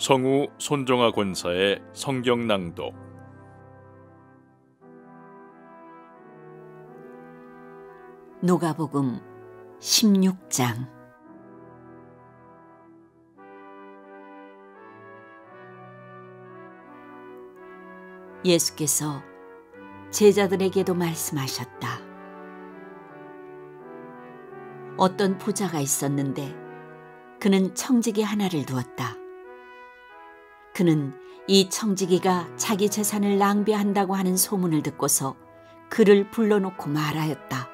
성우 손정아 권사의 성경 낭독. 누가복음 16장. 예수께서 제자들에게도 말씀하셨다. 어떤 부자가 있었는데 그는 청지기 하나를 두었다. 그는 이 청지기가 자기 재산을 낭비한다고 하는 소문을 듣고서 그를 불러놓고 말하였다.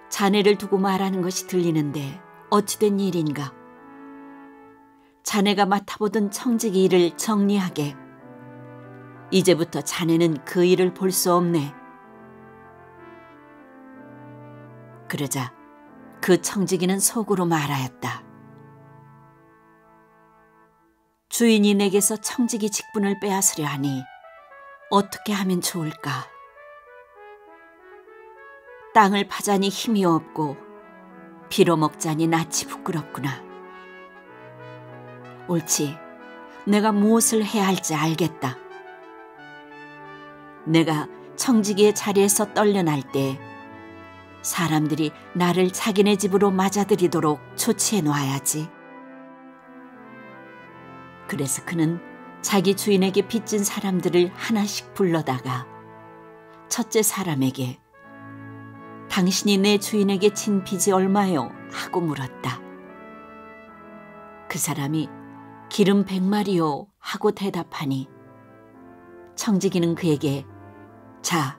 자네를 두고 말하는 것이 들리는데 어찌된 일인가? 자네가 맡아보던 청지기 일을 정리하게. 이제부터 자네는 그 일을 볼 수 없네. 그러자 그 청지기는 속으로 말하였다. 주인이 내게서 청지기 직분을 빼앗으려 하니 어떻게 하면 좋을까? 땅을 파자니 힘이 없고 빌어먹자니 낯이 부끄럽구나. 옳지, 내가 무엇을 해야 할지 알겠다. 내가 청지기의 자리에서 떨려날 때 사람들이 나를 자기네 집으로 맞아들이도록 조치해 놔야지. 그래서 그는 자기 주인에게 빚진 사람들을 하나씩 불러다가 첫째 사람에게 당신이 내 주인에게 진 빚이 얼마요? 하고 물었다. 그 사람이 기름 100마리요 하고 대답하니 청지기는 그에게 자,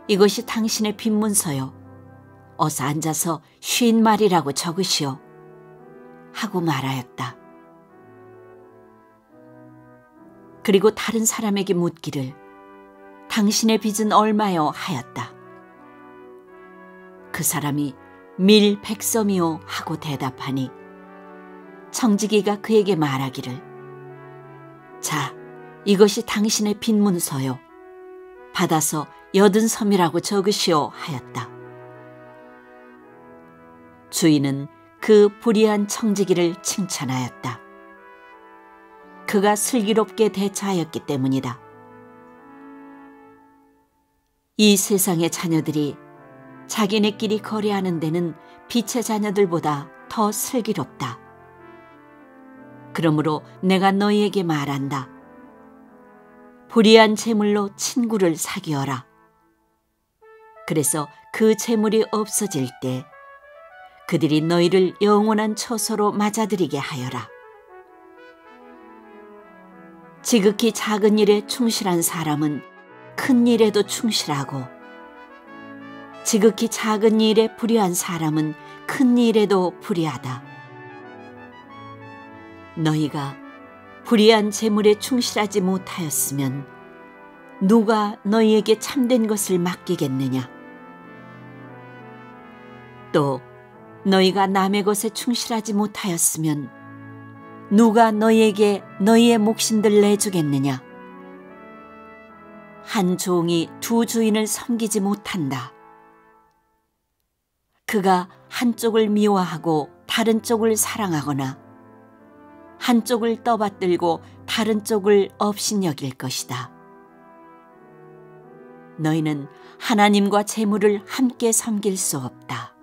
이것이 당신의 빚문서요. 어서 앉아서 50마리라고 적으시오. 하고 말하였다. 그리고 다른 사람에게 묻기를 당신의 빚은 얼마요? 하였다. 그 사람이 밀 100섬이요 하고 대답하니 청지기가 그에게 말하기를 자, 이것이 당신의 빚문서요. 받아서 80섬이라고 적으시오 하였다. 주인은 그 불의한 청지기를 칭찬하였다. 그가 슬기롭게 대처하였기 때문이다. 이 세상의 자녀들이 자기네끼리 거래하는 데는 빛의 자녀들보다 더 슬기롭다. 그러므로 내가 너희에게 말한다. 불의한 재물로 친구를 사귀어라. 그래서 그 재물이 없어질 때 그들이 너희를 영원한 처소로 맞아들이게 하여라. 지극히 작은 일에 충실한 사람은 큰 일에도 충실하고 지극히 작은 일에 불의한 사람은 큰 일에도 불의하다. 너희가 불의한 재물에 충실하지 못하였으면 누가 너희에게 참된 것을 맡기겠느냐? 또 너희가 남의 것에 충실하지 못하였으면 누가 너희에게 너희의 몫인들 내주겠느냐? 한 종이 두 주인을 섬기지 못한다. 그가 한쪽을 미워하고 다른 쪽을 사랑하거나 한쪽을 떠받들고 다른 쪽을 업신여길 것이다. 너희는 하나님과 재물을 함께 섬길 수 없다.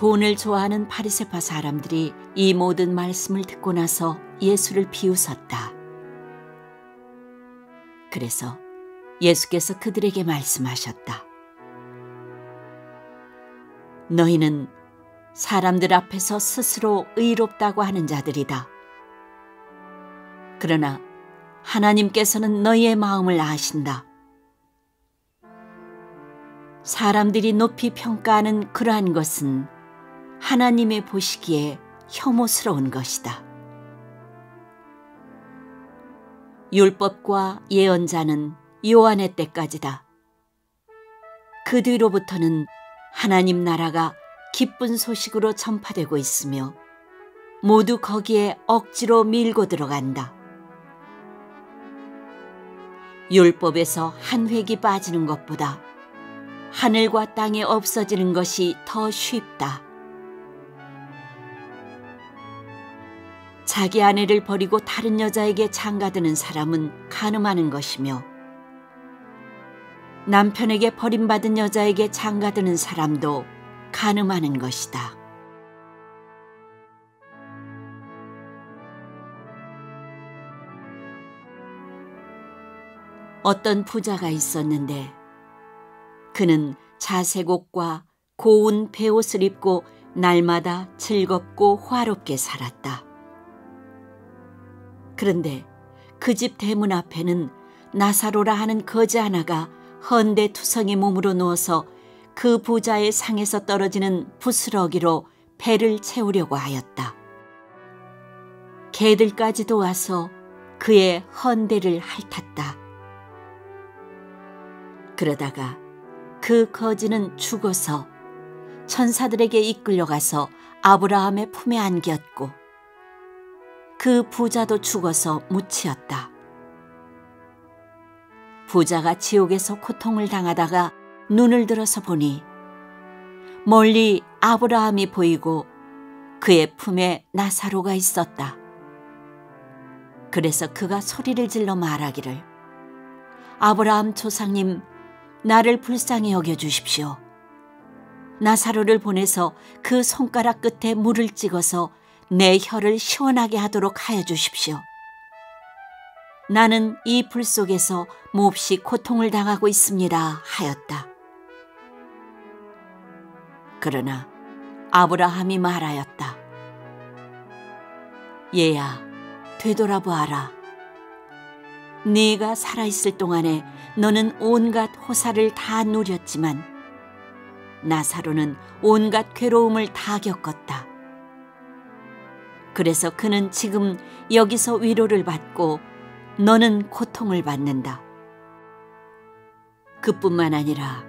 돈을 좋아하는 바리새파 사람들이 이 모든 말씀을 듣고 나서 예수를 비웃었다. 그래서 예수께서 그들에게 말씀하셨다. 너희는 사람들 앞에서 스스로 의롭다고 하는 자들이다. 그러나 하나님께서는 너희의 마음을 아신다. 사람들이 높이 평가하는 그러한 것은 하나님의 보시기에 혐오스러운 것이다. 율법과 예언자는 요한의 때까지다. 그 뒤로부터는 하나님 나라가 기쁜 소식으로 전파되고 있으며 모두 거기에 억지로 밀고 들어간다. 율법에서 한 획이 빠지는 것보다 하늘과 땅에 없어지는 것이 더 쉽다. 자기 아내를 버리고 다른 여자에게 장가드는 사람은 간음하는 것이며 남편에게 버림받은 여자에게 장가드는 사람도 간음하는 것이다. 어떤 부자가 있었는데 그는 자색 옷과 고운 베옷을 입고 날마다 즐겁고 화롭게 살았다. 그런데 그 집 대문 앞에는 나사로라 하는 거지 하나가 헌데투성이 몸으로 누워서 그 부자의 상에서 떨어지는 부스러기로 배를 채우려고 하였다. 개들까지도 와서 그의 헌데를 핥았다. 그러다가 그 거지는 죽어서 천사들에게 이끌려가서 아브라함의 품에 안겼고 그 부자도 죽어서 묻히었다. 부자가 지옥에서 고통을 당하다가 눈을 들어서 보니 멀리 아브라함이 보이고 그의 품에 나사로가 있었다. 그래서 그가 소리를 질러 말하기를 아브라함 조상님, 나를 불쌍히 여겨주십시오. 나사로를 보내서 그 손가락 끝에 물을 찍어서 내 혀를 시원하게 하도록 하여 주십시오. 나는 이 불 속에서 몹시 고통을 당하고 있습니다 하였다. 그러나 아브라함이 말하였다. 얘야, 되돌아보아라. 네가 살아있을 동안에 너는 온갖 호사를 다 누렸지만 나사로는 온갖 괴로움을 다 겪었다. 그래서 그는 지금 여기서 위로를 받고 너는 고통을 받는다. 그뿐만 아니라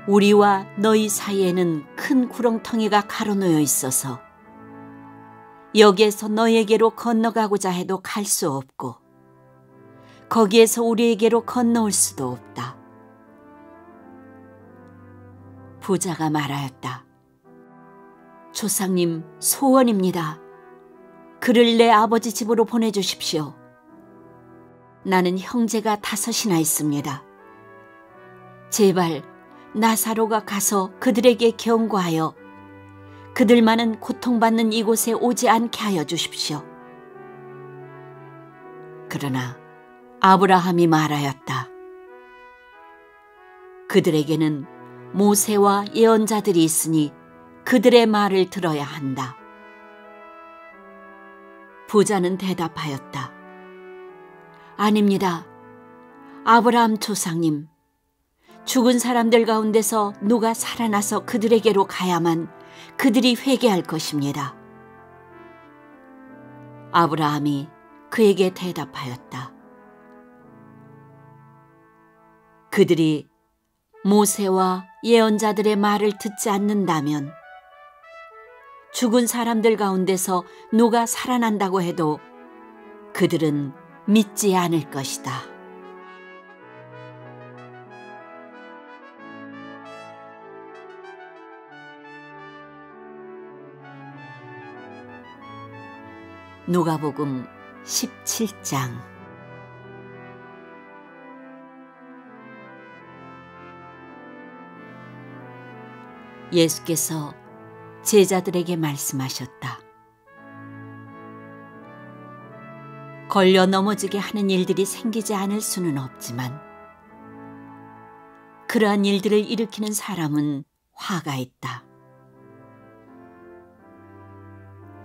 우리와 너희 사이에는 큰 구렁텅이가 가로놓여 있어서 여기에서 너에게로 건너가고자 해도 갈 수 없고 거기에서 우리에게로 건너올 수도 없다. 부자가 말하였다. 조상님, 소원입니다. 그를 내 아버지 집으로 보내주십시오. 나는 형제가 5이나 있습니다. 제발 나사로가 가서 그들에게 경고하여 그들만은 고통받는 이곳에 오지 않게 하여 주십시오. 그러나 아브라함이 말하였다. 그들에게는 모세와 예언자들이 있으니 그들의 말을 들어야 한다. 부자는 대답하였다. 아닙니다. 아브라함 조상님, 죽은 사람들 가운데서 누가 살아나서 그들에게로 가야만 그들이 회개할 것입니다. 아브라함이 그에게 대답하였다. 그들이 모세와 예언자들의 말을 듣지 않는다면 죽은 사람들 가운데서 누가 살아난다고 해도 그들은 믿지 않을 것이다. 누가복음 17장. 예수께서 제자들에게 말씀하셨다. 걸려 넘어지게 하는 일들이 생기지 않을 수는 없지만 그러한 일들을 일으키는 사람은 화가 있다.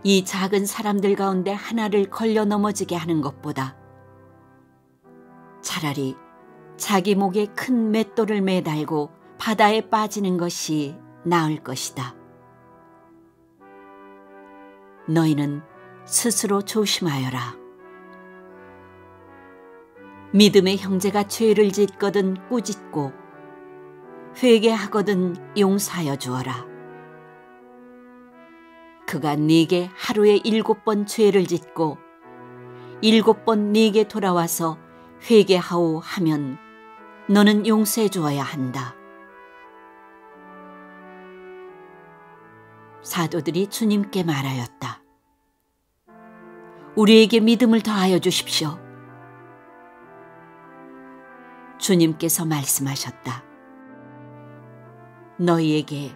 이 작은 사람들 가운데 하나를 걸려 넘어지게 하는 것보다 차라리 자기 목에 큰 맷돌을 매달고 바다에 빠지는 것이 나을 것이다. 너희는 스스로 조심하여라. 믿음의 형제가 죄를 짓거든 꾸짖고 회개하거든 용서하여 주어라. 그가 네게 하루에 7번 죄를 짓고 7번 네게 돌아와서 회개하오 하면 너는 용서해 주어야 한다. 사도들이 주님께 말하였다. 우리에게 믿음을 더하여 주십시오. 주님께서 말씀하셨다. 너희에게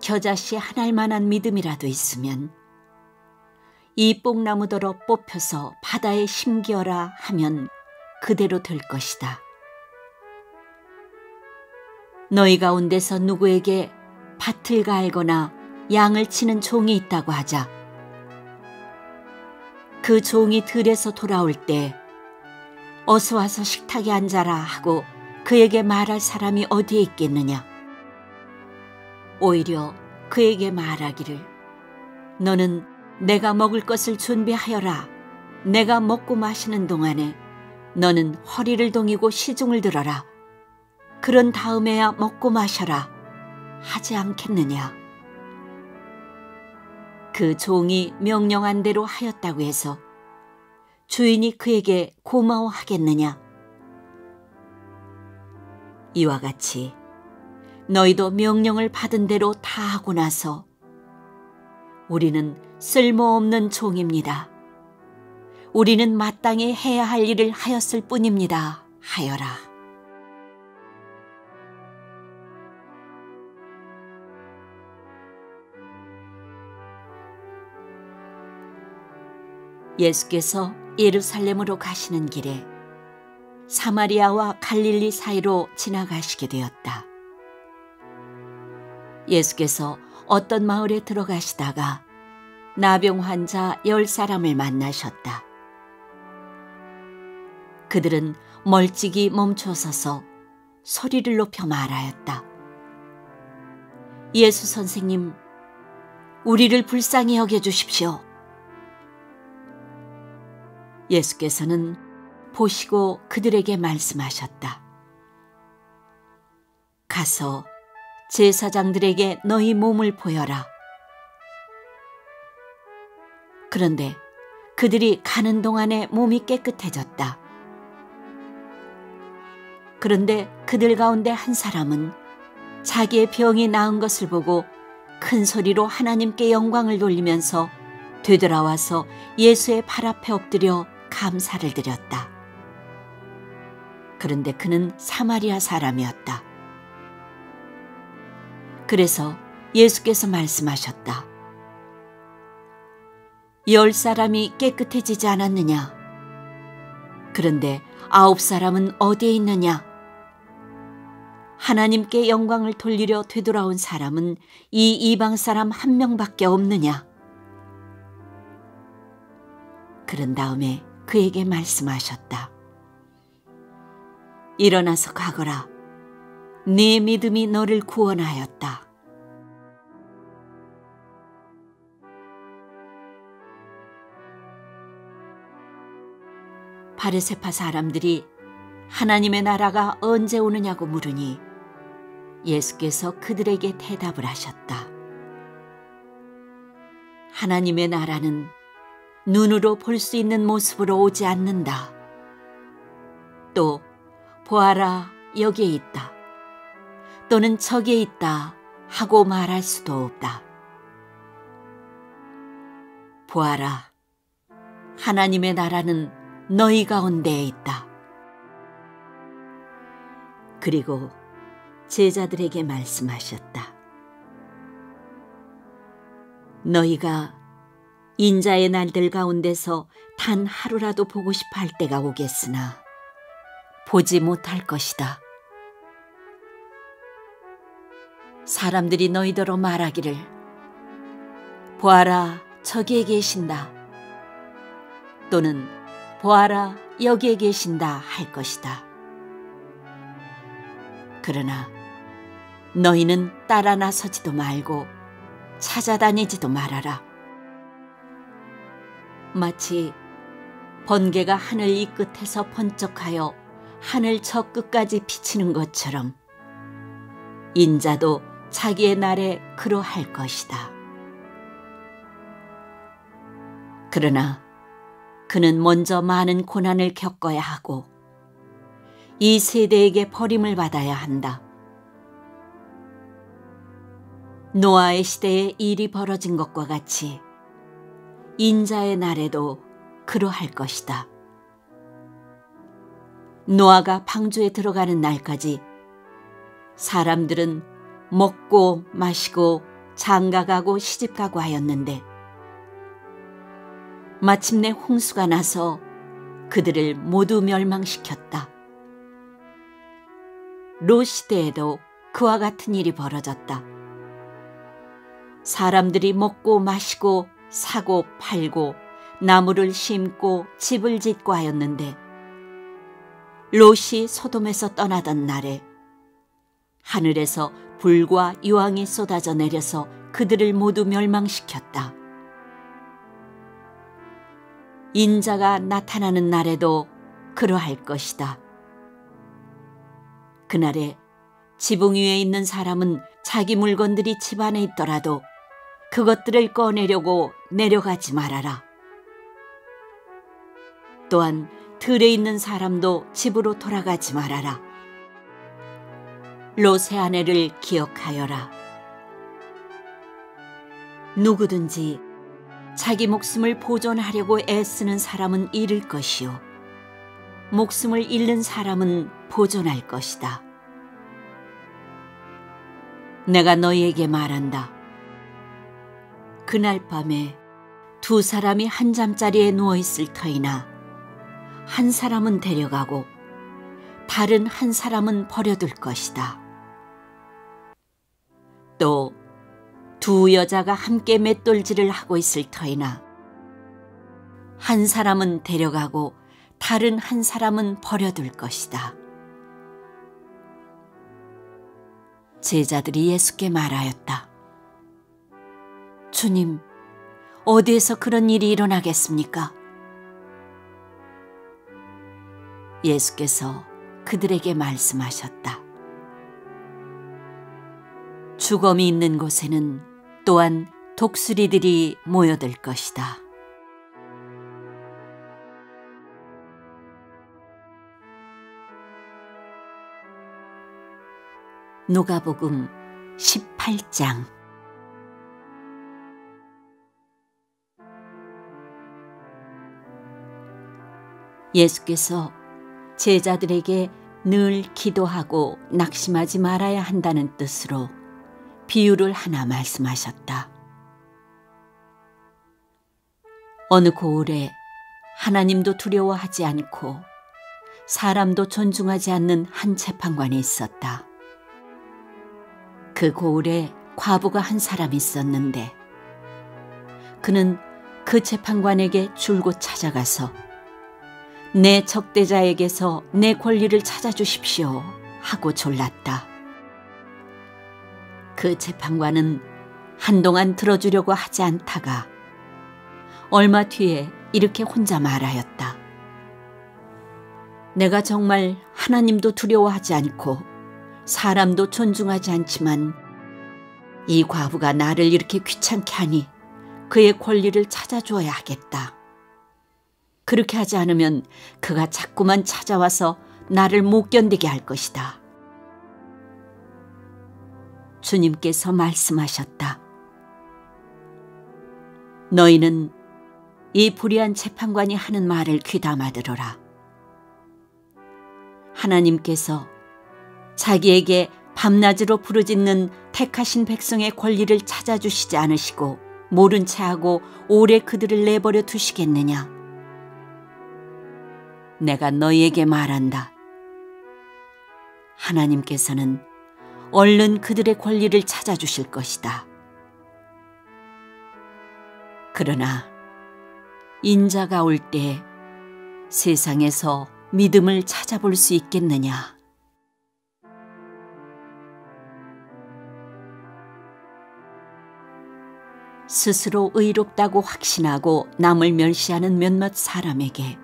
겨자씨 한 알만한 믿음이라도 있으면 이 뽕나무더러 뽑혀서 바다에 심기어라 하면 그대로 될 것이다. 너희 가운데서 누구에게 밭을 갈거나 양을 치는 종이 있다고 하자. 그 종이 들에서 돌아올 때 어서 와서 식탁에 앉아라 하고 그에게 말할 사람이 어디에 있겠느냐. 오히려 그에게 말하기를 너는 내가 먹을 것을 준비하여라. 내가 먹고 마시는 동안에 너는 허리를 동이고 시중을 들어라. 그런 다음에야 먹고 마셔라 하지 않겠느냐. 그 종이 명령한 대로 하였다고 해서 주인이 그에게 고마워하겠느냐. 이와 같이 너희도 명령을 받은 대로 다 하고 나서 우리는 쓸모없는 종입니다. 우리는 마땅히 해야 할 일을 하였을 뿐입니다. 하여라. 예수께서 예루살렘으로 가시는 길에 사마리아와 갈릴리 사이로 지나가시게 되었다. 예수께서 어떤 마을에 들어가시다가 나병 환자 10사람을 만나셨다. 그들은 멀찍이 멈춰서서 소리를 높여 말하였다. 예수 선생님, 우리를 불쌍히 여겨주십시오. 예수께서는 보시고 그들에게 말씀하셨다. 가서 제사장들에게 너희 몸을 보여라. 그런데 그들이 가는 동안에 몸이 깨끗해졌다. 그런데 그들 가운데 한 사람은 자기의 병이 나은 것을 보고 큰 소리로 하나님께 영광을 돌리면서 되돌아와서 예수의 발 앞에 엎드려 감사를 드렸다. 그런데 그는 사마리아 사람이었다. 그래서 예수께서 말씀하셨다. 10사람이 깨끗해지지 않았느냐? 그런데 9사람은 어디에 있느냐? 하나님께 영광을 돌리려 되돌아온 사람은 이 이방 사람 한 명밖에 없느냐? 그런 다음에 그에게 말씀하셨다. 일어나서 가거라. 네 믿음이 너를 구원하였다. 바리새파 사람들이 하나님의 나라가 언제 오느냐고 물으니 예수께서 그들에게 대답을 하셨다. 하나님의 나라는 눈으로 볼 수 있는 모습으로 오지 않는다. 또 보아라, 여기에 있다. 또는 저기에 있다 하고 말할 수도 없다. 보아라, 하나님의 나라는 너희 가운데에 있다. 그리고 제자들에게 말씀하셨다. 너희가 인자의 날들 가운데서 단 하루라도 보고 싶어 할 때가 오겠으나 보지 못할 것이다. 사람들이 너희더러 말하기를 보아라, 저기에 계신다. 또는 보아라, 여기에 계신다 할 것이다. 그러나 너희는 따라 나서지도 말고 찾아다니지도 말아라. 마치 번개가 하늘 이 끝에서 번쩍하여 하늘 저 끝까지 비치는 것처럼 인자도 자기의 날에 그러할 것이다. 그러나 그는 먼저 많은 고난을 겪어야 하고 이 세대에게 버림을 받아야 한다. 노아의 시대에 일이 벌어진 것과 같이 인자의 날에도 그러할 것이다. 노아가 방주에 들어가는 날까지 사람들은 먹고 마시고 장가가고 시집가고 하였는데 마침내 홍수가 나서 그들을 모두 멸망시켰다. 롯 시대에도 그와 같은 일이 벌어졌다. 사람들이 먹고 마시고 사고 팔고 나무를 심고 집을 짓고 하였는데 롯이 소돔에서 떠나던 날에 하늘에서 불과 유황이 쏟아져 내려서 그들을 모두 멸망시켰다. 인자가 나타나는 날에도 그러할 것이다. 그날에 지붕 위에 있는 사람은 자기 물건들이 집 안에 있더라도 그것들을 꺼내려고 내려가지 말아라. 또한 들에 있는 사람도 집으로 돌아가지 말아라. 롯의 아내를 기억하여라. 누구든지 자기 목숨을 보존하려고 애쓰는 사람은 잃을 것이요 목숨을 잃는 사람은 보존할 것이다. 내가 너희에게 말한다. 그날 밤에 두 사람이 한 잠자리에 누워있을 터이나 한 사람은 데려가고 다른 한 사람은 버려둘 것이다. 또 두 여자가 함께 맷돌질을 하고 있을 터이나 한 사람은 데려가고 다른 한 사람은 버려둘 것이다. 제자들이 예수께 말하였다. 주님, 어디에서 그런 일이 일어나겠습니까? 예수께서 그들에게 말씀하셨다. 주검이 있는 곳에는 또한 독수리들이 모여들 것이다. 누가복음 18장. 예수께서 제자들에게 늘 기도하고 낙심하지 말아야 한다는 뜻으로 비유를 하나 말씀하셨다. 어느 고을에 하나님도 두려워하지 않고 사람도 존중하지 않는 한 재판관이 있었다. 그 고을에 과부가 한 사람이 있었는데 그는 그 재판관에게 줄곧 찾아가서 내 적대자에게서 내 권리를 찾아주십시오 하고 졸랐다. 그 재판관은 한동안 들어주려고 하지 않다가 얼마 뒤에 이렇게 혼자 말하였다. 내가 정말 하나님도 두려워하지 않고 사람도 존중하지 않지만 이 과부가 나를 이렇게 귀찮게 하니 그의 권리를 찾아주어야 하겠다. 그렇게 하지 않으면 그가 자꾸만 찾아와서 나를 못 견디게 할 것이다. 주님께서 말씀하셨다. 너희는 이 불의한 재판관이 하는 말을 귀담아 들어라. 하나님께서 자기에게 밤낮으로 부르짖는 택하신 백성의 권리를 찾아주시지 않으시고 모른 채하고 오래 그들을 내버려 두시겠느냐? 내가 너희에게 말한다. 하나님께서는 얼른 그들의 권리를 찾아주실 것이다. 그러나 인자가 올 때 세상에서 믿음을 찾아볼 수 있겠느냐? 스스로 의롭다고 확신하고 남을 멸시하는 몇몇 사람에게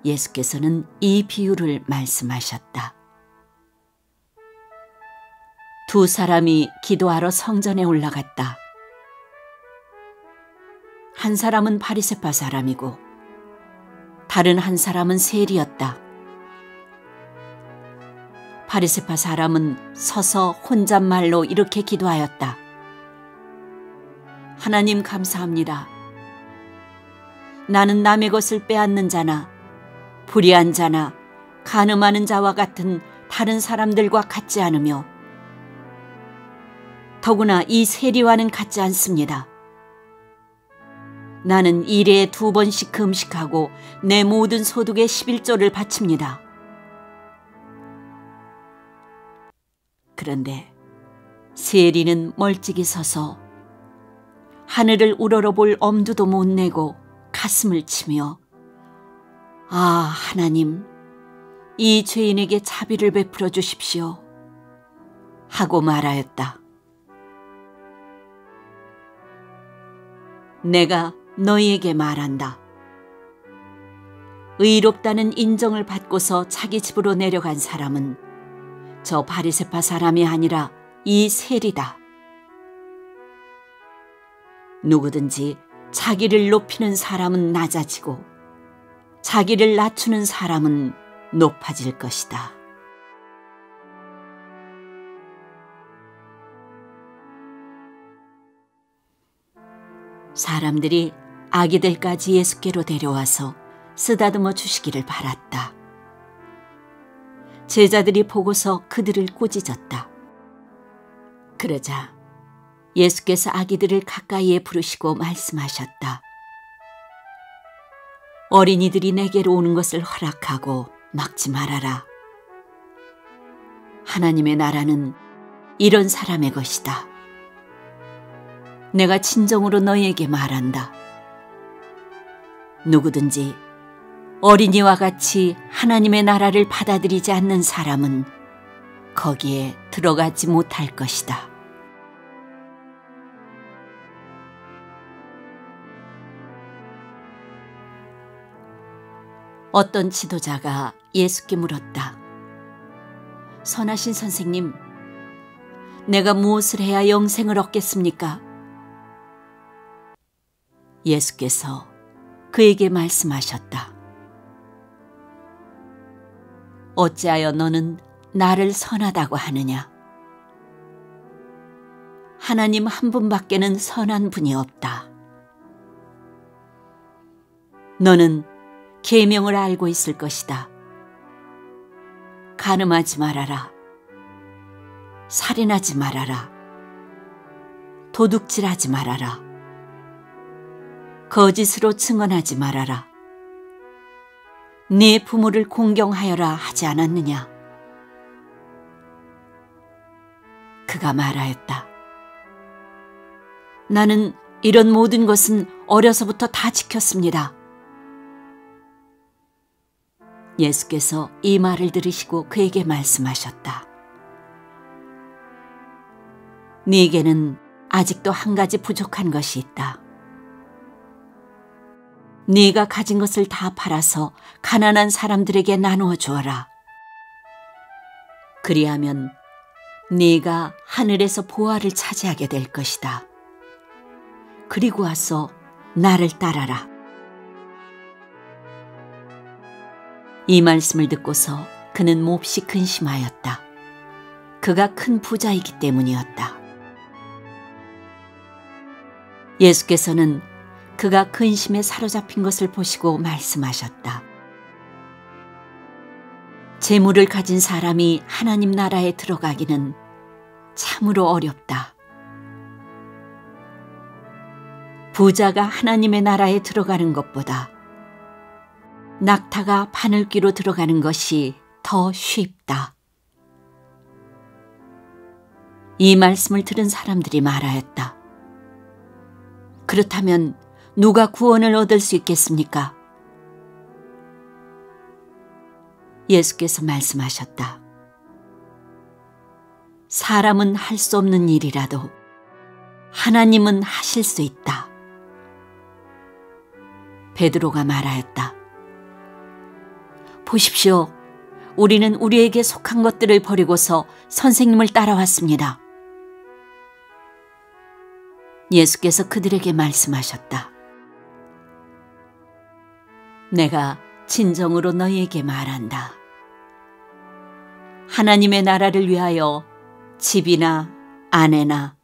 예수께서는 이 비유를 말씀하셨다. 두 사람이 기도하러 성전에 올라갔다. 한 사람은 바리새파 사람이고 다른 한 사람은 세리였다. 바리새파 사람은 서서 혼잣말로 이렇게 기도하였다. 하나님 감사합니다. 나는 남의 것을 빼앗는 자나 불의한 자나 간음하는 자와 같은 다른 사람들과 같지 않으며 더구나 이 세리와는 같지 않습니다. 나는 일에 2번씩 금식하고 내 모든 소득의 11조를 바칩니다. 그런데 세리는 멀찍이 서서 하늘을 우러러볼 엄두도 못 내고 가슴을 치며 아, 하나님, 이 죄인에게 자비를 베풀어 주십시오 하고 말하였다. 내가 너희에게 말한다. 의롭다는 인정을 받고서 자기 집으로 내려간 사람은 저 바리새파 사람이 아니라 이 세리다. 누구든지 자기를 높이는 사람은 낮아지고 자기를 낮추는 사람은 높아질 것이다. 사람들이 아기들까지 예수께로 데려와서 쓰다듬어 주시기를 바랐다. 제자들이 보고서 그들을 꾸짖었다. 그러자 예수께서 아기들을 가까이에 부르시고 말씀하셨다. 어린이들이 내게로 오는 것을 허락하고 막지 말아라. 하나님의 나라는 이런 사람의 것이다. 내가 진정으로 너희에게 말한다. 누구든지 어린이와 같이 하나님의 나라를 받아들이지 않는 사람은 거기에 들어가지 못할 것이다. 어떤 지도자가 예수께 물었다. 선하신 선생님, 내가 무엇을 해야 영생을 얻겠습니까? 예수께서 그에게 말씀하셨다. 어찌하여 너는 나를 선하다고 하느냐? 하나님 한 분밖에는 선한 분이 없다. 너는 계명을 알고 있을 것이다. 간음하지 말아라. 살인하지 말아라. 도둑질하지 말아라. 거짓으로 증언하지 말아라. 네 부모를 공경하여라 하지 않았느냐? 그가 말하였다. 나는 이런 모든 것은 어려서부터 다 지켰습니다. 예수께서 이 말을 들으시고 그에게 말씀하셨다. 네게는 아직도 한 가지 부족한 것이 있다. 네가 가진 것을 다 팔아서 가난한 사람들에게 나누어 주어라. 그리하면 네가 하늘에서 보화를 차지하게 될 것이다. 그리고 와서 나를 따라라. 이 말씀을 듣고서 그는 몹시 근심하였다. 그가 큰 부자이기 때문이었다. 예수께서는 그가 근심에 사로잡힌 것을 보시고 말씀하셨다. 재물을 가진 사람이 하나님 나라에 들어가기는 참으로 어렵다. 부자가 하나님의 나라에 들어가는 것보다 낙타가 바늘귀로 들어가는 것이 더 쉽다. 이 말씀을 들은 사람들이 말하였다. 그렇다면 누가 구원을 얻을 수 있겠습니까? 예수께서 말씀하셨다. 사람은 할 수 없는 일이라도 하나님은 하실 수 있다. 베드로가 말하였다. 보십시오. 우리는 우리에게 속한 것들을 버리고서 선생님을 따라왔습니다. 예수께서 그들에게 말씀하셨다. 내가 진정으로 너희에게 말한다. 하나님의 나라를 위하여 집이나 아내나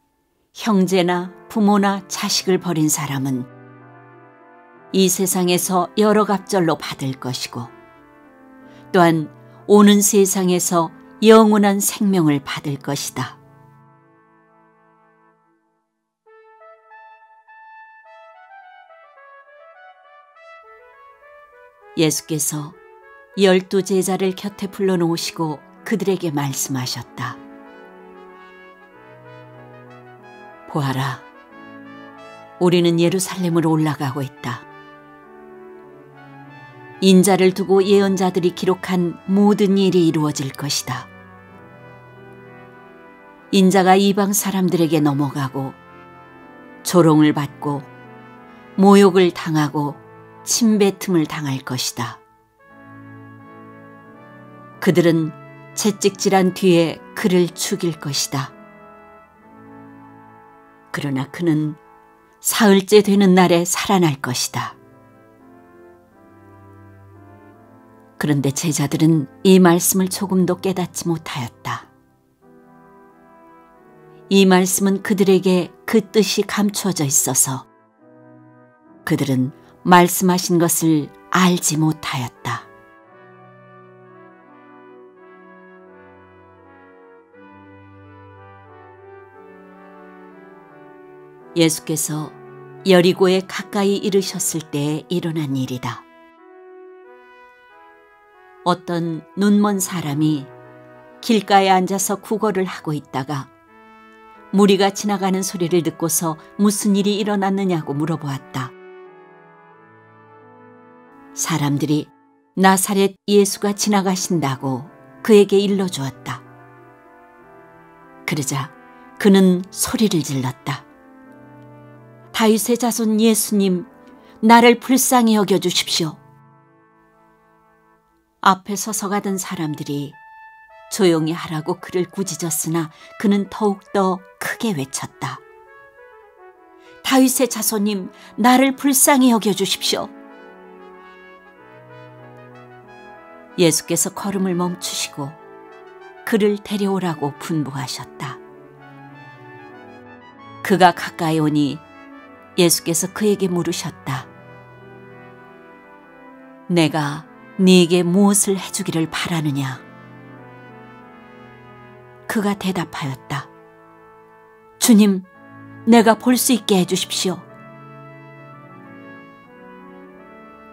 형제나 부모나 자식을 버린 사람은 이 세상에서 여러 갑절로 받을 것이고 또한 오는 세상에서 영원한 생명을 받을 것이다. 예수께서 12 제자를 곁에 불러놓으시고 그들에게 말씀하셨다. 보아라, 우리는 예루살렘으로 올라가고 있다. 인자를 두고 예언자들이 기록한 모든 일이 이루어질 것이다. 인자가 이방 사람들에게 넘어가고 조롱을 받고 모욕을 당하고 침뱉음을 당할 것이다. 그들은 채찍질한 뒤에 그를 죽일 것이다. 그러나 그는 사흘째 되는 날에 살아날 것이다. 그런데 제자들은 이 말씀을 조금도 깨닫지 못하였다. 이 말씀은 그들에게 그 뜻이 감추어져 있어서 그들은 말씀하신 것을 알지 못하였다. 예수께서 여리고에 가까이 이르셨을 때에 일어난 일이다. 어떤 눈먼 사람이 길가에 앉아서 구걸을 하고 있다가 무리가 지나가는 소리를 듣고서 무슨 일이 일어났느냐고 물어보았다. 사람들이 나사렛 예수가 지나가신다고 그에게 일러주었다. 그러자 그는 소리를 질렀다. 다윗의 자손 예수님, 나를 불쌍히 여겨주십시오. 앞에 서서 가던 사람들이 조용히 하라고 그를 꾸짖었으나 그는 더욱더 크게 외쳤다. 다윗의 자손님, 나를 불쌍히 여겨주십시오. 예수께서 걸음을 멈추시고 그를 데려오라고 분부하셨다. 그가 가까이 오니 예수께서 그에게 물으셨다. 내가 네게 무엇을 해주기를 바라느냐? 그가 대답하였다. 주님, 내가 볼 수 있게 해주십시오.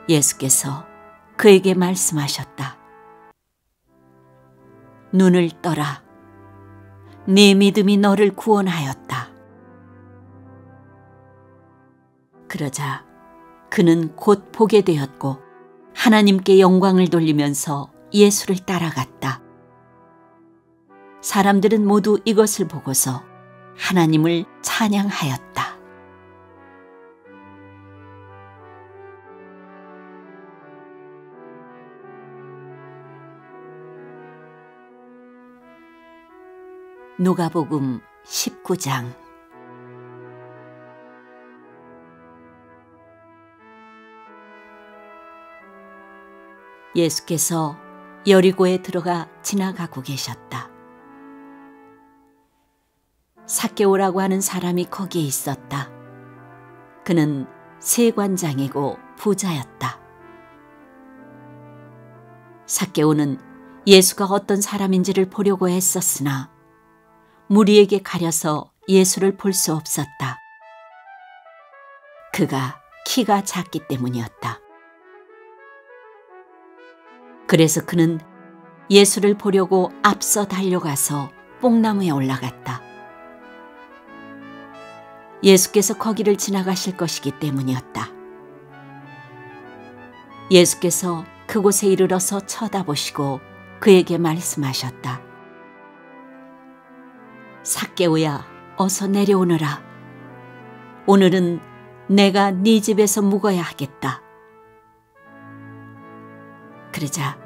예수께서 그에게 말씀하셨다. 눈을 떠라. 네 믿음이 너를 구원하였다. 그러자 그는 곧 보게 되었고 하나님께 영광을 돌리면서 예수를 따라갔다. 사람들은 모두 이것을 보고서 하나님을 찬양하였다. 누가복음 19장. 예수께서 여리고에 들어가 지나가고 계셨다. 삭개오라고 하는 사람이 거기에 있었다. 그는 세관장이고 부자였다. 삭개오는 예수가 어떤 사람인지를 보려고 했었으나 무리에게 가려서 예수를 볼 수 없었다. 그가 키가 작기 때문이었다. 그래서 그는 예수를 보려고 앞서 달려가서 뽕나무에 올라갔다. 예수께서 거기를 지나가실 것이기 때문이었다. 예수께서 그곳에 이르러서 쳐다보시고 그에게 말씀하셨다. 삭개오야, 어서 내려오너라. 오늘은 내가 네 집에서 묵어야 하겠다. 그러자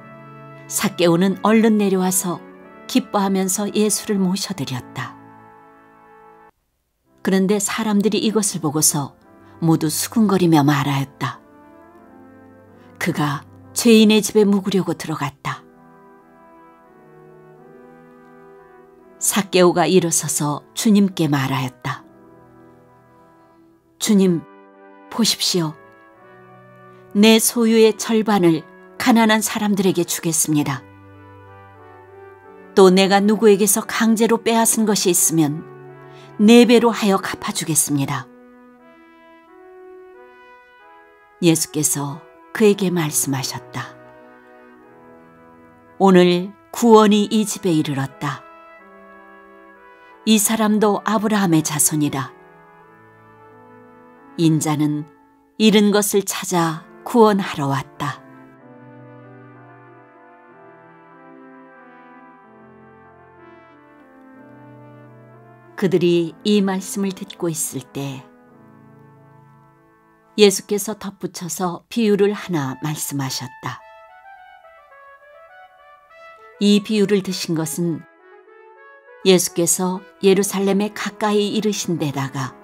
삭개오는 얼른 내려와서 기뻐하면서 예수를 모셔드렸다. 그런데 사람들이 이것을 보고서 모두 수군거리며 말하였다. 그가 죄인의 집에 묵으려고 들어갔다. 삭개오가 일어서서 주님께 말하였다. 주님, 보십시오. 내 소유의 절반을 가난한 사람들에게 주겠습니다. 또 내가 누구에게서 강제로 빼앗은 것이 있으면 4배로 하여 갚아주겠습니다. 예수께서 그에게 말씀하셨다. 오늘 구원이 이 집에 이르렀다. 이 사람도 아브라함의 자손이다. 인자는 잃은 것을 찾아 구원하러 왔다. 그들이 이 말씀을 듣고 있을 때 예수께서 덧붙여서 비유를 하나 말씀하셨다. 이 비유를 드신 것은 예수께서 예루살렘에 가까이 이르신 데다가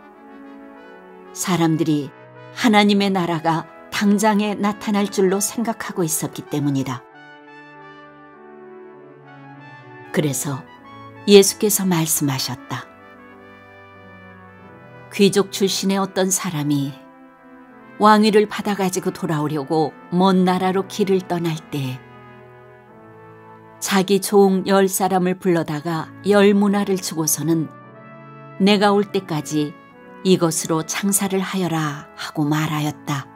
사람들이 하나님의 나라가 당장에 나타날 줄로 생각하고 있었기 때문이다. 그래서 예수께서 말씀하셨다. 귀족 출신의 어떤 사람이 왕위를 받아가지고 돌아오려고 먼 나라로 길을 떠날 때 자기 종 10사람을 불러다가 10문화를 주고서는 내가 올 때까지 이것으로 장사를 하여라 하고 말하였다.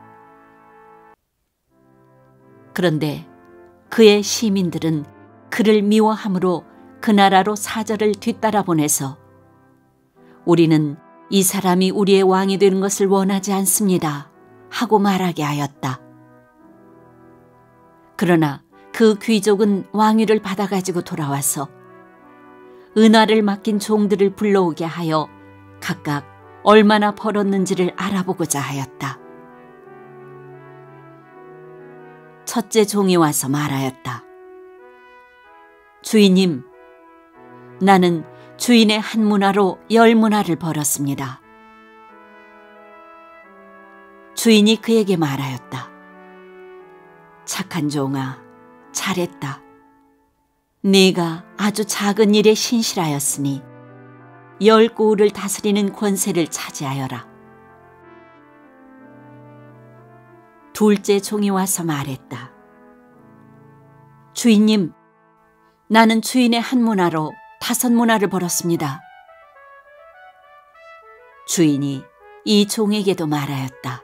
그런데 그의 시민들은 그를 미워함으로 그 나라로 사절을 뒤따라 보내서 우리는 이 사람이 우리의 왕이 되는 것을 원하지 않습니다 하고 말하게 하였다. 그러나 그 귀족은 왕위를 받아가지고 돌아와서 은화를 맡긴 종들을 불러오게 하여 각각 얼마나 벌었는지를 알아보고자 하였다. 첫째 종이 와서 말하였다. 주인님, 나는 주인의 한 문화로 10문화를 벌었습니다. 주인이 그에게 말하였다. 착한 종아, 잘했다. 네가 아주 작은 일에 신실하였으니 10고을을 다스리는 권세를 차지하여라. 둘째 종이 와서 말했다. 주인님, 나는 주인의 한 문화로 5문화를 벌었습니다. 주인이 이 종에게도 말하였다.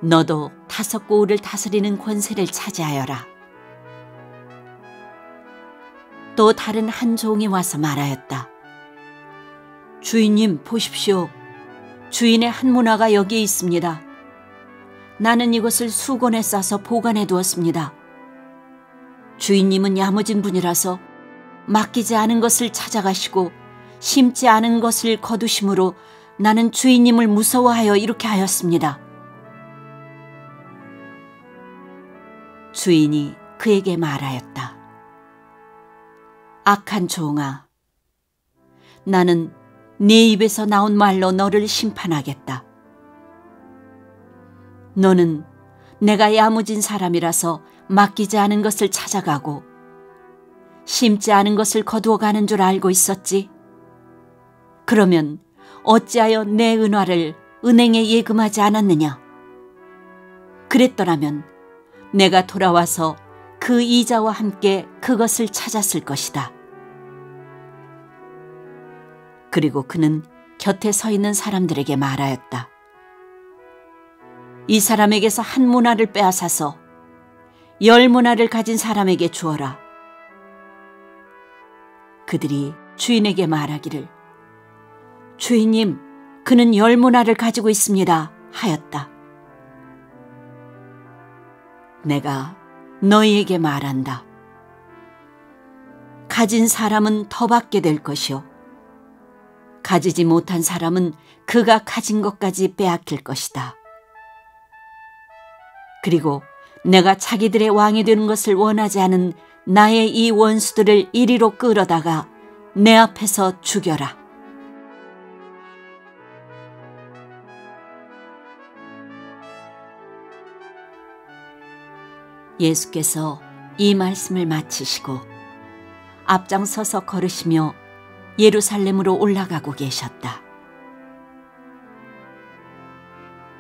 너도 5고을을 다스리는 권세를 차지하여라. 또 다른 한 종이 와서 말하였다. 주인님, 보십시오. 주인의 한 문화가 여기에 있습니다. 나는 이것을 수건에 싸서 보관해 두었습니다. 주인님은 야무진 분이라서 맡기지 않은 것을 찾아가시고 심지 않은 것을 거두심으로 나는 주인님을 무서워하여 이렇게 하였습니다. 주인이 그에게 말하였다. 악한 종아, 나는 네 입에서 나온 말로 너를 심판하겠다. 너는 내가 야무진 사람이라서 맡기지 않은 것을 찾아가고 심지 않은 것을 거두어 가는 줄 알고 있었지. 그러면 어찌하여 내 은화를 은행에 예금하지 않았느냐? 그랬더라면 내가 돌아와서 그 이자와 함께 그것을 찾았을 것이다. 그리고 그는 곁에 서 있는 사람들에게 말하였다. 이 사람에게서 한 문화를 빼앗아서 10문화를 가진 사람에게 주어라. 그들이 주인에게 말하기를 주인님, 그는 10문화를 가지고 있습니다 하였다. 내가 너희에게 말한다. 가진 사람은 더 받게 될 것이요 가지지 못한 사람은 그가 가진 것까지 빼앗길 것이다. 그리고 내가 자기들의 왕이 되는 것을 원하지 않은 나의 이 원수들을 이리로 끌어다가 내 앞에서 죽여라. 예수께서 이 말씀을 마치시고 앞장서서 걸으시며 예루살렘으로 올라가고 계셨다.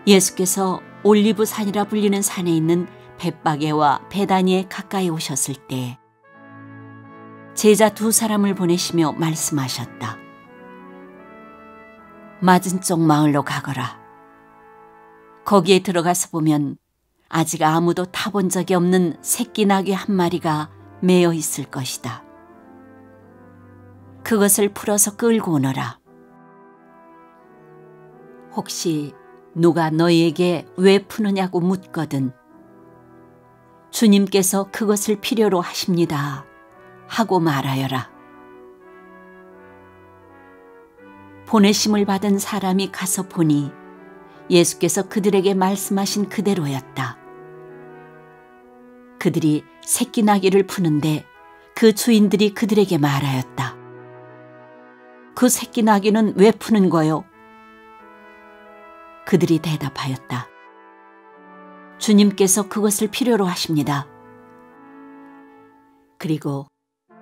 예수께서 올리브 산이라 불리는 산에 있는 벳바게와 베다니에 가까이 오셨을 때 제자 2사람을 보내시며 말씀하셨다. 맞은쪽 마을로 가거라. 거기에 들어가서 보면 아직 아무도 타본 적이 없는 새끼 나귀 한 마리가 매여 있을 것이다. 그것을 풀어서 끌고 오너라. 혹시 누가 너희에게 왜 푸느냐고 묻거든 주님께서 그것을 필요로 하십니다 하고 말하여라. 보내심을 받은 사람이 가서 보니 예수께서 그들에게 말씀하신 그대로였다. 그들이 새끼 나귀를 푸는데 그 주인들이 그들에게 말하였다. 그 새끼 나귀는 왜 푸는 거요? 그들이 대답하였다. 주님께서 그것을 필요로 하십니다. 그리고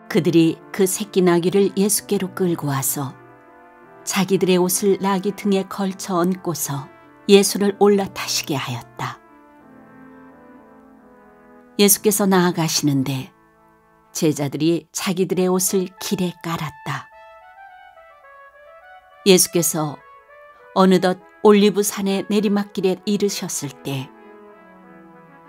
그들이 그 새끼 나귀를 예수께로 끌고 와서 자기들의 옷을 나귀 등에 걸쳐 얹고서 예수를 올라타시게 하였다. 예수께서 나아가시는데 제자들이 자기들의 옷을 길에 깔았다. 예수께서 어느덧 올리브 산의 내리막길에 이르셨을 때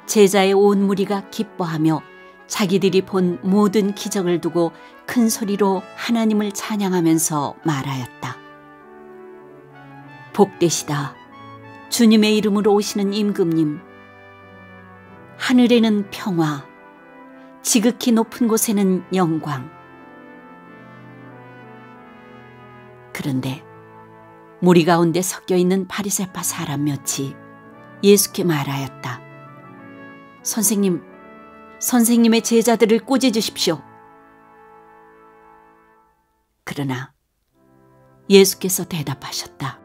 제자의 온 무리가 기뻐하며 자기들이 본 모든 기적을 두고 큰 소리로 하나님을 찬양하면서 말하였다. 복되시다. 주님의 이름으로 오시는 임금님. 하늘에는 평화, 지극히 높은 곳에는 영광. 그런데 무리 가운데 섞여 있는 바리새파 사람 몇이 예수께 말하였다. 선생님, 선생님의 제자들을 꾸짖으십시오. 그러나 예수께서 대답하셨다.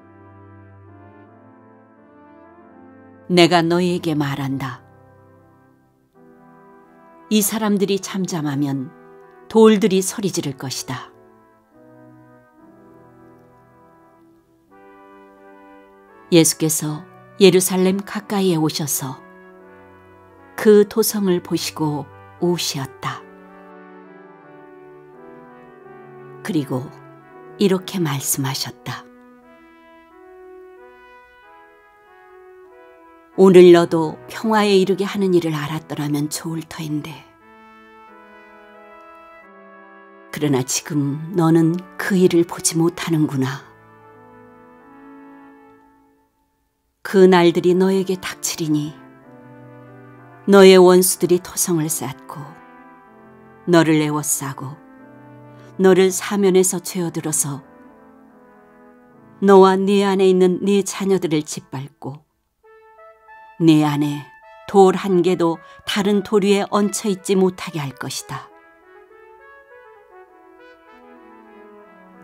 내가 너희에게 말한다. 이 사람들이 잠잠하면 돌들이 소리 지를 것이다. 예수께서 예루살렘 가까이에 오셔서 그 도성을 보시고 우시었다. 그리고 이렇게 말씀하셨다. 오늘 너도 평화에 이르게 하는 일을 알았더라면 좋을 터인데. 그러나 지금 너는 그 일을 보지 못하는구나. 그 날들이 너에게 닥치리니 너의 원수들이 토성을 쌓고 너를 에워싸고 너를 사면에서 죄어들어서 너와 네 안에 있는 네 자녀들을 짓밟고 네 안에 돌 한 개도 다른 돌 위에 얹혀 있지 못하게 할 것이다.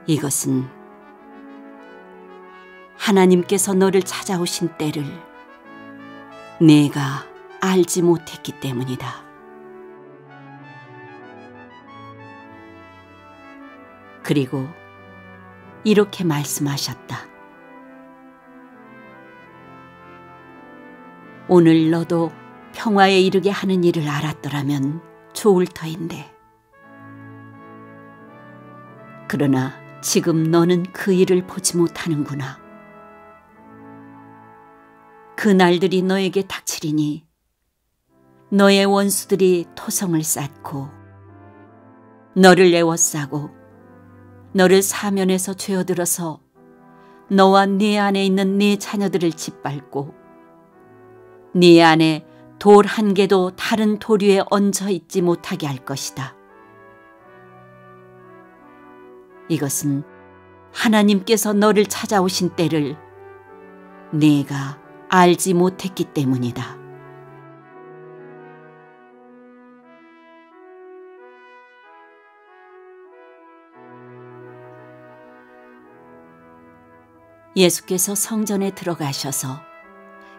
이것은 하나님께서 너를 찾아오신 때를 내가 알지 못했기 때문이다. 그리고 이렇게 말씀하셨다. 오늘 너도 평화에 이르게 하는 일을 알았더라면 좋을 터인데. 그러나 지금 너는 그 일을 보지 못하는구나. 그 날들이 너에게 닥치리니 너의 원수들이 토성을 쌓고 너를 에워싸고 너를 사면에서 죄어들어서 너와 네 안에 있는 네 자녀들을 짓밟고 네 안에 돌 한 개도 다른 돌 위에 얹어 있지 못하게 할 것이다. 이것은 하나님께서 너를 찾아오신 때를 네가 알지 못했기 때문이다. 예수께서 성전에 들어가셔서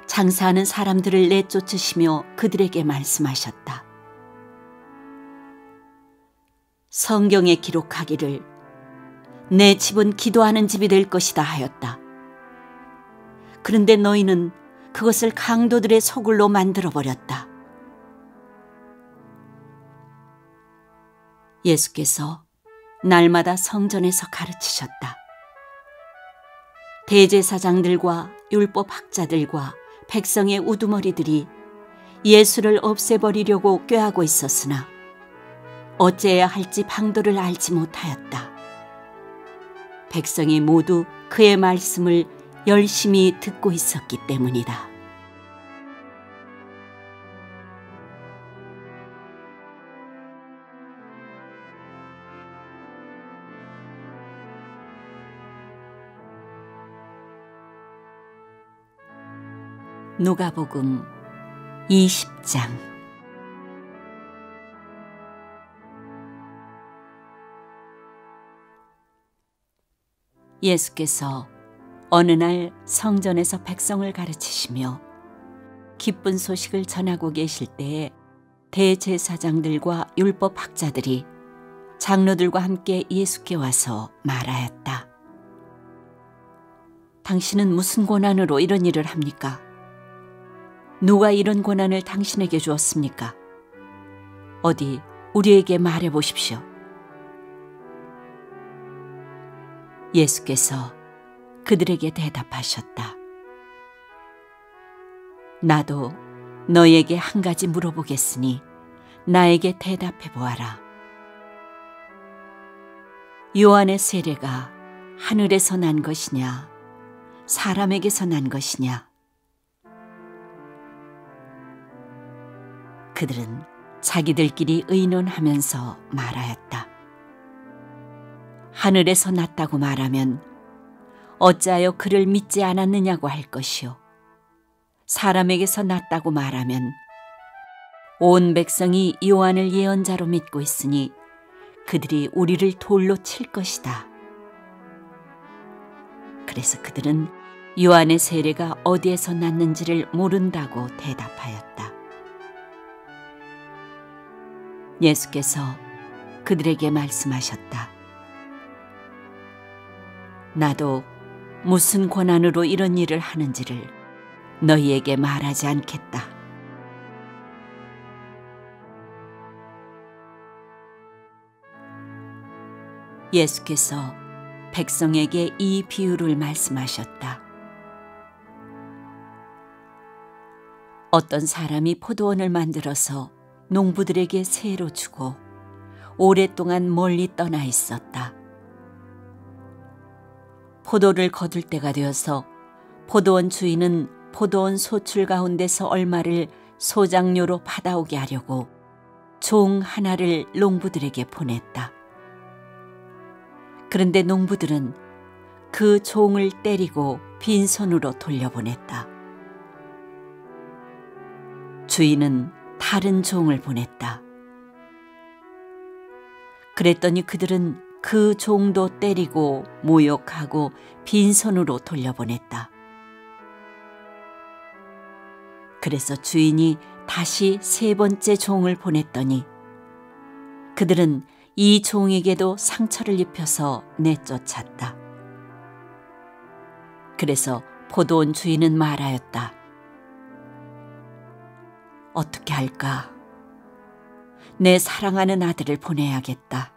장사하는 사람들을 내쫓으시며 그들에게 말씀하셨다. 성경에 기록하기를 내 집은 기도하는 집이 될 것이다 하였다. 그런데 너희는 그것을 강도들의 소굴로 만들어버렸다. 예수께서 날마다 성전에서 가르치셨다. 대제사장들과 율법학자들과 백성의 우두머리들이 예수를 없애버리려고 꾀하고 있었으나 어찌해야 할지 방도를 알지 못하였다. 백성이 모두 그의 말씀을 열심히 듣고 있었기 때문이다. 누가복음 20장. 예수께서 어느 날 성전에서 백성을 가르치시며 기쁜 소식을 전하고 계실 때에 대제사장들과 율법학자들이 장로들과 함께 예수께 와서 말하였다. 당신은 무슨 권한으로 이런 일을 합니까? 누가 이런 권한을 당신에게 주었습니까? 어디 우리에게 말해 보십시오. 예수께서 그들에게 대답하셨다. 나도 너에게 한 가지 물어보겠으니 나에게 대답해 보아라. 요한의 세례가 하늘에서 난 것이냐, 사람에게서 난 것이냐? 그들은 자기들끼리 의논하면서 말하였다. 하늘에서 났다고 말하면 어찌하여 그를 믿지 않았느냐고 할 것이요, 사람에게서 났다고 말하면 온 백성이 요한을 예언자로 믿고 있으니 그들이 우리를 돌로 칠 것이다. 그래서 그들은 요한의 세례가 어디에서 났는지를 모른다고 대답하였다. 예수께서 그들에게 말씀하셨다. 나도 무슨 권한으로 이런 일을 하는지를 너희에게 말하지 않겠다. 예수께서 백성에게 이 비유를 말씀하셨다. 어떤 사람이 포도원을 만들어서 농부들에게 세로 주고 오랫동안 멀리 떠나 있었다. 포도를 거둘 때가 되어서 포도원 주인은 포도원 소출 가운데서 얼마를 소장료로 받아오게 하려고 종 하나를 농부들에게 보냈다. 그런데 농부들은 그 종을 때리고 빈손으로 돌려보냈다. 주인은 다른 종을 보냈다. 그랬더니 그들은 그 종도 때리고 모욕하고 빈손으로 돌려보냈다. 그래서 주인이 다시 세 번째 종을 보냈더니 그들은 이 종에게도 상처를 입혀서 내쫓았다. 그래서 포도원 주인은 말하였다. 어떻게 할까? 내 사랑하는 아들을 보내야겠다.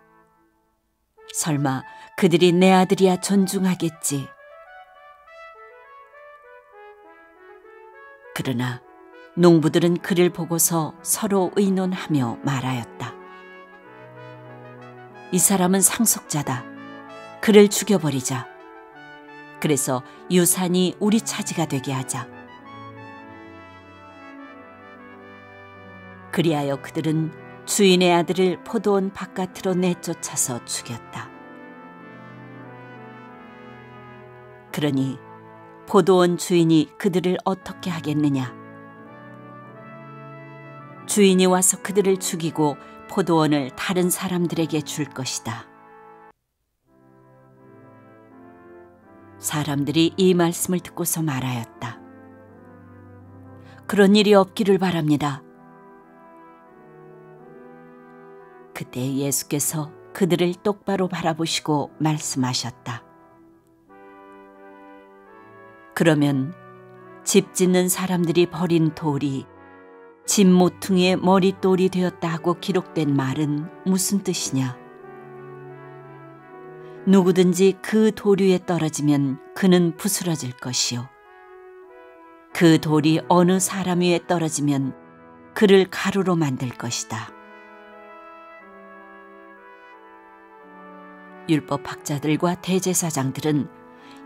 설마 그들이 내 아들이야 존중하겠지. 그러나 농부들은 그를 보고서 서로 의논하며 말하였다. 이 사람은 상속자다. 그를 죽여버리자. 그래서 유산이 우리 차지가 되게 하자. 그리하여 그들은 주인의 아들을 포도원 바깥으로 내쫓아서 죽였다. 그러니 포도원 주인이 그들을 어떻게 하겠느냐? 주인이 와서 그들을 죽이고 포도원을 다른 사람들에게 줄 것이다. 사람들이 이 말씀을 듣고서 말하였다. 그런 일이 없기를 바랍니다. 그때 예수께서 그들을 똑바로 바라보시고 말씀하셨다. 그러면 집 짓는 사람들이 버린 돌이 집 모퉁이의 머릿돌이 되었다고 기록된 말은 무슨 뜻이냐? 누구든지 그 돌 위에 떨어지면 그는 부스러질 것이요. 그 돌이 어느 사람 위에 떨어지면 그를 가루로 만들 것이다. 율법학자들과 대제사장들은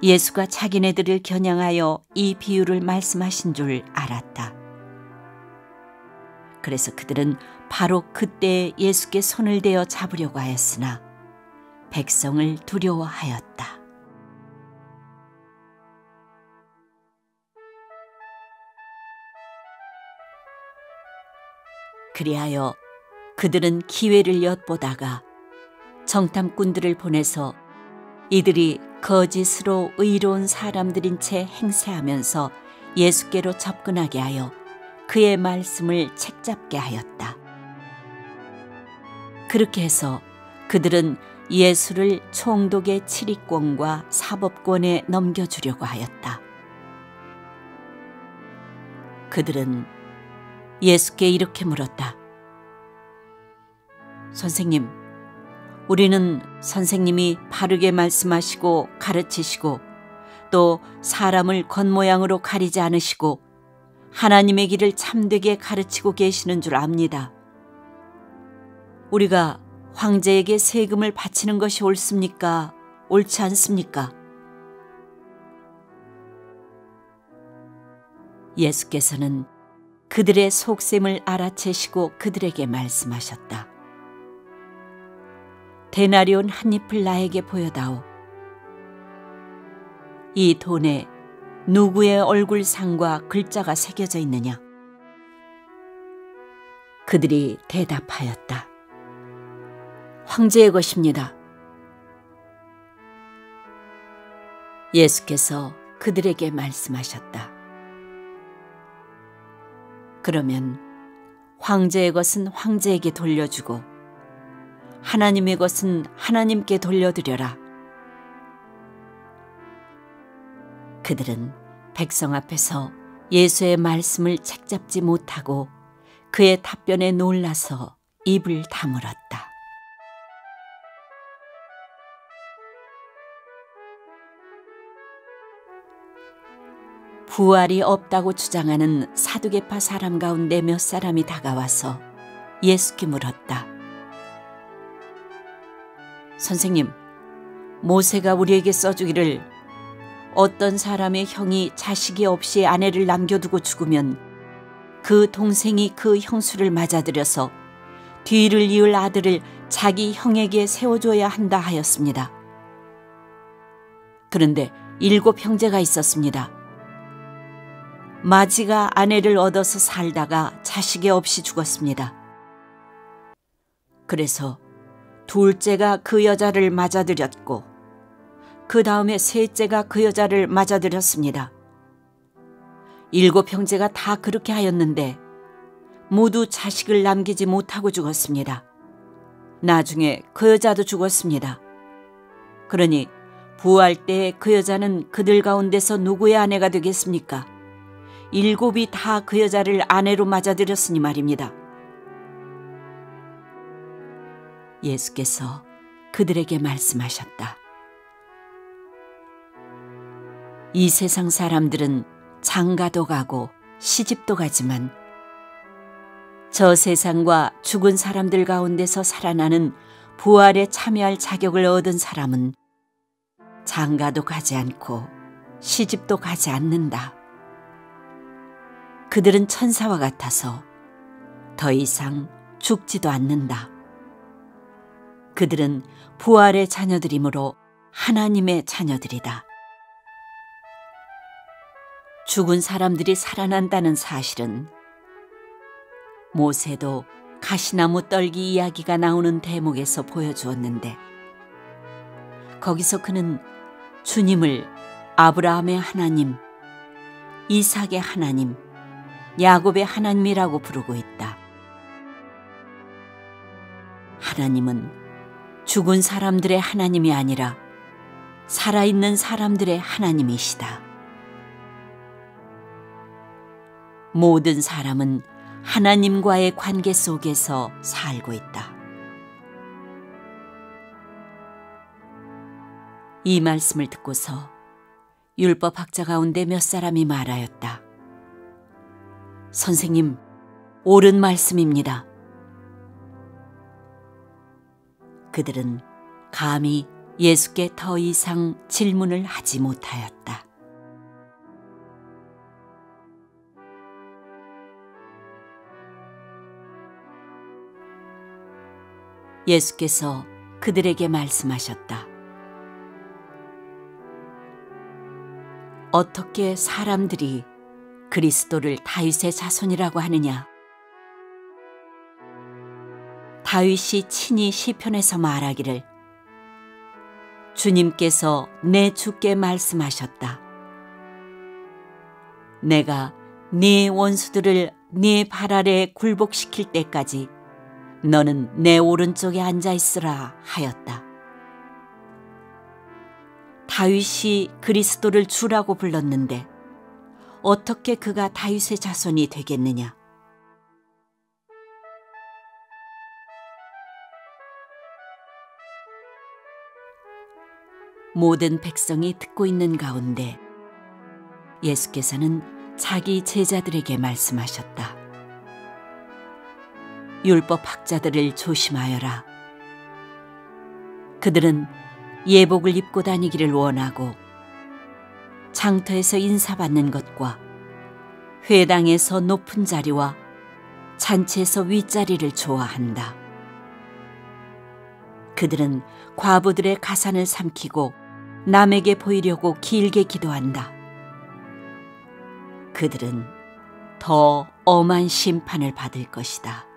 예수가 자기네들을 겨냥하여 이 비유를 말씀하신 줄 알았다. 그래서 그들은 바로 그때 예수께 손을 대어 잡으려고 하였으나 백성을 두려워하였다. 그리하여 그들은 기회를 엿보다가 정탐꾼들을 보내서 이들이 거짓으로 의로운 사람들인 채 행세하면서 예수께로 접근하게 하여 그의 말씀을 책잡게 하였다. 그렇게 해서 그들은 예수를 총독의 치리권과 사법권에 넘겨주려고 하였다. 그들은 예수께 이렇게 물었다. 선생님, 우리는 선생님이 바르게 말씀하시고 가르치시고 또 사람을 겉모양으로 가리지 않으시고 하나님의 길을 참되게 가르치고 계시는 줄 압니다. 우리가 황제에게 세금을 바치는 것이 옳습니까? 옳지 않습니까? 예수께서는 그들의 속셈을 알아채시고 그들에게 말씀하셨다. 데나리온 한 잎을 나에게 보여다오. 이 돈에 누구의 얼굴상과 글자가 새겨져 있느냐? 그들이 대답하였다. 황제의 것입니다. 예수께서 그들에게 말씀하셨다. 그러면 황제의 것은 황제에게 돌려주고 하나님의 것은 하나님께 돌려드려라. 그들은 백성 앞에서 예수의 말씀을 책잡지 못하고 그의 답변에 놀라서 입을 다물었다. 부활이 없다고 주장하는 사두개파 사람 가운데 몇 사람이 다가와서 예수께 물었다. 선생님, 모세가 우리에게 써주기를 어떤 사람의 형이 자식이 없이 아내를 남겨두고 죽으면 그 동생이 그 형수를 맞아들여서 뒤를 이을 아들을 자기 형에게 세워줘야 한다 하였습니다. 그런데 7 형제가 있었습니다. 마지가 아내를 얻어서 살다가 자식이 없이 죽었습니다. 그래서 둘째가 그 여자를 맞아들였고 그 다음에 셋째가 그 여자를 맞아들였습니다. 7 형제가 다 그렇게 하였는데 모두 자식을 남기지 못하고 죽었습니다. 나중에 그 여자도 죽었습니다. 그러니 부활 때 그 여자는 그들 가운데서 누구의 아내가 되겠습니까? 7이 다 그 여자를 아내로 맞아들였으니 말입니다. 예수께서 그들에게 말씀하셨다. 이 세상 사람들은 장가도 가고 시집도 가지만 저 세상과 죽은 사람들 가운데서 살아나는 부활에 참여할 자격을 얻은 사람은 장가도 가지 않고 시집도 가지 않는다. 그들은 천사와 같아서 더 이상 죽지도 않는다. 그들은 부활의 자녀들이므로 하나님의 자녀들이다. 죽은 사람들이 살아난다는 사실은 모세도 가시나무 떨기 이야기가 나오는 대목에서 보여주었는데 거기서 그는 주님을 아브라함의 하나님, 이삭의 하나님, 야곱의 하나님이라고 부르고 있다. 하나님은 죽은 사람들의 하나님이 아니라 살아있는 사람들의 하나님이시다. 모든 사람은 하나님과의 관계 속에서 살고 있다. 이 말씀을 듣고서 율법학자 가운데 몇 사람이 말하였다. 선생님, 옳은 말씀입니다. 그들은 감히 예수께 더 이상 질문을 하지 못하였다. 예수께서 그들에게 말씀하셨다. 어떻게 사람들이 그리스도를 다윗의 자손이라고 하느냐? 다윗이 친히 시편에서 말하기를 주님께서 내 주께 말씀하셨다. 내가 네 원수들을 네 발 아래 굴복시킬 때까지 너는 내 오른쪽에 앉아 있으라 하였다. 다윗이 그리스도를 주라고 불렀는데 어떻게 그가 다윗의 자손이 되겠느냐? 모든 백성이 듣고 있는 가운데 예수께서는 자기 제자들에게 말씀하셨다. 율법 학자들을 조심하여라. 그들은 예복을 입고 다니기를 원하고 장터에서 인사받는 것과 회당에서 높은 자리와 잔치에서 윗자리를 좋아한다. 그들은 과부들의 가산을 삼키고 남에게 보이려고 길게 기도한다. 그들은 더 엄한 심판을 받을 것이다.